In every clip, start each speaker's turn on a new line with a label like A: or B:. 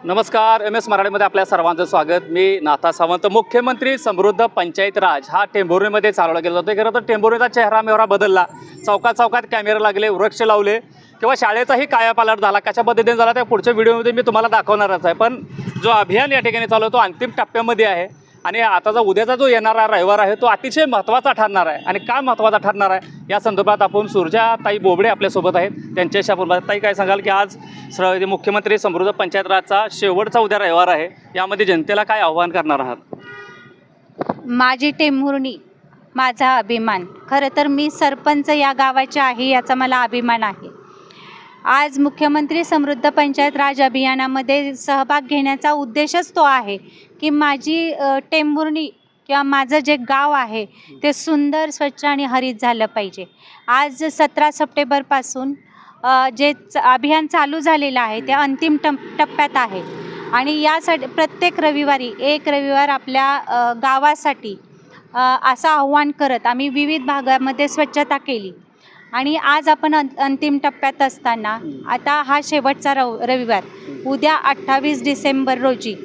A: नमस्कार, MS मराठीमध्ये आपल्या सर्वांचं स्वागत। मी नाथा सावंत। मुख्यमंत्री समृद्ध पंचायत राज हा टेंभुर्णीमध्ये चालवला गेला होता। खरं तर टेंभुर्णीचा चेहरा मेहरा बदलला, चौकात चौकात कॅमेरे लागले, वृक्ष लावले किंवा शाळेचाही कायापालट झाला। कशा पद्धतीने झाला त्या पुढच्या व्हिडिओमध्ये मी तुम्हाला दाखवणारच आहे। पण जो अभियान या ठिकाणी चालू आहे तो अंतिम टप्प्यामध्ये आहे आणि आताचा उद्याचा जो येणारा रविवार आहे तो अतिशय महत्त्वाचा ठरणार आहे। आणि का महत्त्वाचा ठरणार आहे या संदर्भात आपण सुरजाताई बोबडे आपल्यासोबत आहेत, त्यांच्याशी आपण ताई काय सांगाल की आज मुख्यमंत्री समृद्ध पंचायत राजचा शेवटचा उद्या रविवार आहे, यामध्ये जनतेला काय आव्हान करणार आहात?
B: माझी टेंभुर्णी माझा अभिमान। खरं तर मी सरपंच या गावाची आहे, याचा मला अभिमान आहे। आज मुख्यमंत्री समृद्ध पंचायत राज अभियानामध्ये सहभाग घेण्याचा उद्देशच तो आहे की माझी टेंभुर्णी किंवा माझं जे गाव आहे ते सुंदर, स्वच्छ आणि हरित झालं पाहिजे। आज 17 सप्टेंबरपासून जे अभियान चालू झालेलं आहे ते अंतिम टप्प्यात आहे आणि यासाठी प्रत्येक रविवारी एक रविवार आपल्या गावासाठी असं आव्हान करत आम्ही विविध भागामध्ये स्वच्छता केली आणि आज आपण अंतिम टप्प्यात असताना आता हा शेवटचा रविवार उद्या 28 डिसेंबर रोजी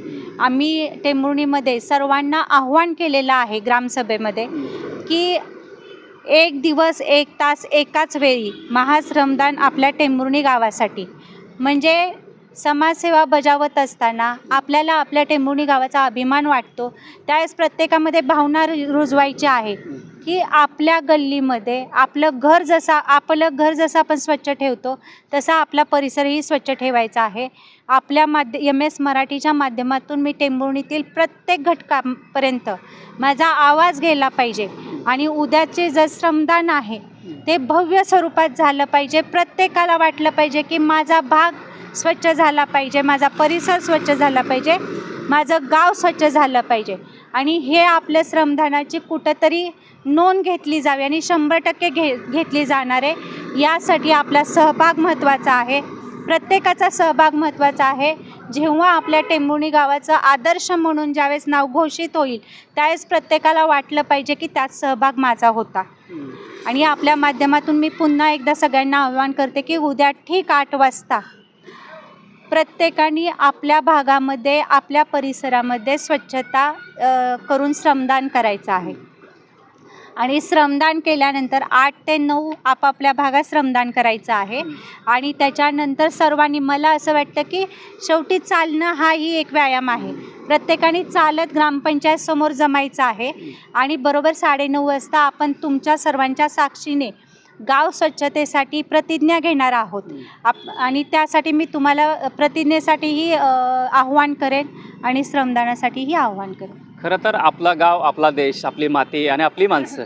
B: आम्ही टेंभुर्णीमध्ये सर्वांना आव्हान केलेलं आहे ग्रामसभेमध्ये की एक दिवस एक तास एकाच वेळी महाश्रमदान आपल्या टेंभुर्णी गावासाठी। म्हणजे समाजसेवा बजावत असताना आपल्याला आपल्या टेंभुर्णी गावाचा अभिमान वाटतो। त्यावेळेस प्रत्येकामध्ये भावना रुजवायची आहे की आपल्या गल्लीमध्ये आपलं घर जसं आपण स्वच्छ ठेवतो तसा आपला परिसरही स्वच्छ ठेवायचा आहे। आपल्या MS मराठीच्या माध्यमातून मी टेंभुर्णीतील प्रत्येक घटकापर्यंत माझा आवाज गेला पाहिजे आणि उद्याचे जे श्रमदान आहे ते भव्य स्वरूपात झालं पाहिजे। प्रत्येकाला वाटलं पाहिजे की माझा भाग स्वच्छ झाला पाहिजे, माझा परिसर स्वच्छ झाला पाहिजे, माझं गाव स्वच्छ झालं पाहिजे आणि हे आपल्या श्रमदानाची कुठंतरी नोंद घेतली जावी आणि 100% घेतली जाणार आहे। यासाठी आपला सहभाग महत्त्वाचा आहे, प्रत्येकाचा सहभाग महत्त्वाचा आहे। जेव्हा आपल्या टेंभुर्णी गावाचं आदर्श म्हणून ज्यावेळेस नाव घोषित होईल त्यावेळेस प्रत्येकाला वाटलं पाहिजे की त्यात सहभाग माझा होता। आणि आपल्या माध्यमातून मी पुन्हा एकदा सगळ्यांना आवाहन करते की उद्या ठीक 8 वाजता प्रत्येकाने आपल्या भागामध्ये आपल्या परिसरामध्ये स्वच्छता करून श्रमदान करायचं आहे आणि श्रमदान केल्यानंतर 8 ते 9 आपापल्या भागात श्रमदान करायचं आहे। आणि त्याच्यानंतर सर्वांनी, मला असं वाटतं की शेवटी चालणं हाही एक व्यायाम आहे। प्रत्येकाने चालत ग्रामपंचायत समोर जमायचं आहे आणि बरोबर 9:30 वाजता आपण तुमच्या सर्वांच्या साक्षीने गाव स्वच्छतेसाठी प्रतिज्ञा घेणार आहोत आणि त्यासाठी मी तुम्हाला प्रतिज्ञेसाठीही आव्हान करेन आणि श्रमदानासाठीही आव्हान करेन।
A: खरं तर आपला गाव, आपला देश, आपली माती आणि आपली माणसं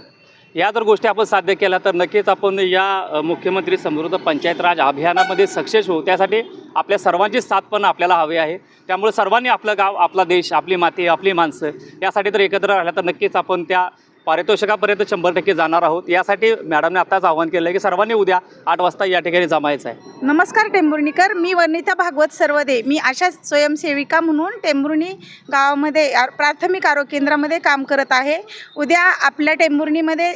A: या जर गोष्टी आपण साध्य केल्या तर नक्कीच आपण या मुख्यमंत्री समृद्ध पंचायत राज अभियानामध्ये सक्सेस होऊ। त्यासाठी आपल्या सर्वांची साथ पण आपल्याला हवी आहे। त्यामुळे सर्वांनी आपलं गाव, आपला देश, आपली माती, आपली माणसं यासाठी तर एकत्र राहिलं तर नक्कीच आपण त्या पारितोषिकापर्यंत 100% जाणार आहोत। यासाठी मॅडमने आताच आवाहन केलं आहे की सर्वांनी उद्या 8 वाजता या ठिकाणी जमायचं आहे।
C: नमस्कार टेंभुर्णीकर, मी वनिता भागवत सर्वदे। मी अशा स्वयंसेविका म्हणून टेंभुर्णी गावामध्ये प्राथमिक आरोग्य केंद्रामध्ये काम करत आहे। उद्या आपल्या टेंभुर्णीमध्ये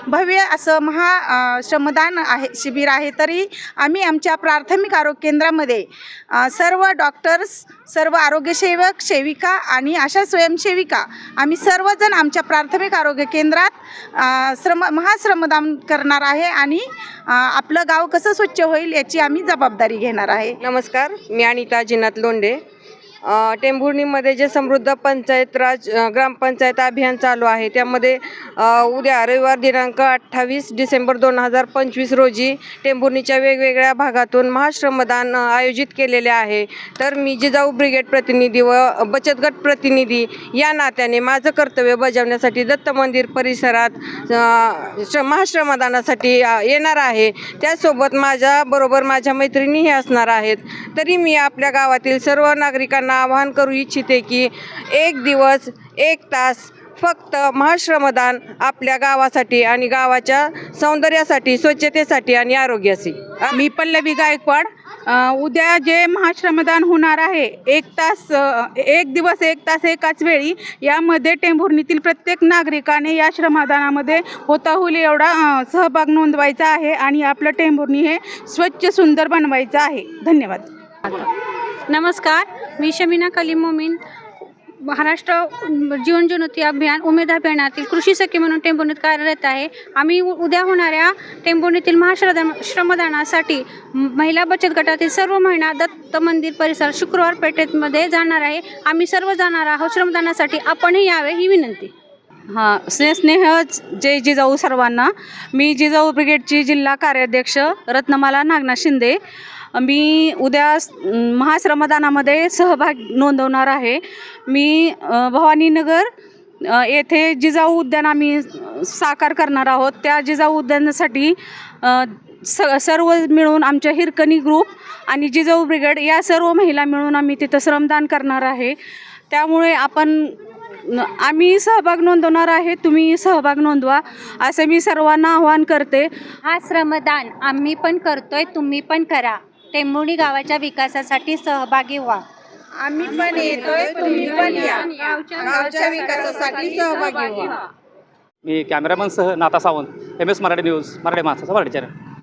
C: भव्य असं श्रमदान आहे, शिबिर आहे। तरी आम्ही आमच्या प्राथमिक आरोग्य केंद्रामध्ये सर्व डॉक्टर्स, सर्व आरोग्यसेवक, सेविका आणि अशा स्वयंसेविका आम्ही सर्वजण आमच्या प्राथमिक आरोग्य केंद्रात महाश्रमदान करणार आहे आणि आपलं गाव कसं स्वच्छ होईल याची आम्ही जबाबदारी घेणार आहे।
D: नमस्कार, मी अनिता जिनात लोंढे। टेंभुर्णीमध्ये जे समृद्ध पंचायत राज ग्रामपंचायत अभियान चालू आहे त्यामध्ये उद्या रविवार दिनांक 28 डिसेंबर 2025 रोजी टेंभुर्णीच्या वेगवेगळ्या भागातून महाश्रमदान आयोजित केलेले आहे। तर मी जिजाऊ ब्रिगेड प्रतिनिधी व बचत गट प्रतिनिधी या नात्याने माझं कर्तव्य बजावण्यासाठी दत्त मंदिर परिसरात महाश्रमदानासाठी येणार आहे। त्यासोबत माझ्याबरोबर माझ्या मैत्रिणीही असणार आहेत। तरी मी आपल्या गावातील सर्व नागरिकांना आवाहन करू इच्छिते की एक दिवस एक तास फक्त महाश्रमदान आपल्या गावासाठी आणि गावाच्या सौंदर्यासाठी, स्वच्छतेसाठी आणि आरोग्यासाठी।
C: मी पल्लवी गायकवाड। उद्या जे महाश्रमदान होणार आहे एक दिवस एक तास एकाच वेळी, यामध्ये टेंभुर्णीतील प्रत्येक नागरिकाने या श्रमदानामध्ये होता होईल एवढा सहभाग नोंदवायचा आहे आणि आपलं टेंभुर्णी हे स्वच्छ सुंदर बनवायचं आहे। धन्यवाद।
E: नमस्कार, मी शमीना कलीम मोमीन, महाराष्ट्र जीवन ज्योती अभियान उमेद अभियानातील कृषी सखी म्हणून टेंभुर्णीत कार्यरत आहे. आम्ही उद्या होणाऱ्या टेंभुर्णीतील श्रमदानासाठी महिला बचत गटातील सर्व महिला दत्त मंदिर परिसर शुक्रवार पेठेमध्ये जाणार आहे. आम्ही सर्व जाणार आहोत श्रमदानासाठी. आपणही यावे ही विनंती.
F: हां, स्नेह जय जिजाऊ सर्वांना. मी जिजाऊ ब्रिगेडची जिल्हा कार्याध्यक्ष रत्नमाला नागनाथ शिंदे. मी उद्या महाश्रमदानामध्ये सहभाग नोंदवणार आहे. मी भवानीनगर येथे जिजाऊ उद्यान आम्ही साकार करणार आहोत. त्या जिजाऊ उद्यानासाठी सर्व मिळून आमच्या हिरकणी ग्रुप आणि जिजाऊ ब्रिगेड या सर्व महिला मिळून आम्ही तिथं श्रमदान करणार आहे. त्यामुळे आम्ही सहभाग नोंदवणार आहे. तुम्ही सहभाग नोंदवा असे मी सर्वांना आवाहन करते.
B: हा श्रमदान आम्ही पण करतोय, तुम्ही पण करा. टेंभुर्णी गावाच्या विकासासाठी सहभागी व्हा.
C: आम्ही पण येतोय, तुम्ही पण या. गावच्या विकासासाठी सहभागी व्हा.
A: मी कॅमेरामनसह नाथा सावंत, MS मराठी न्यूज, मराठी माणसाचा मराठी चॅनल.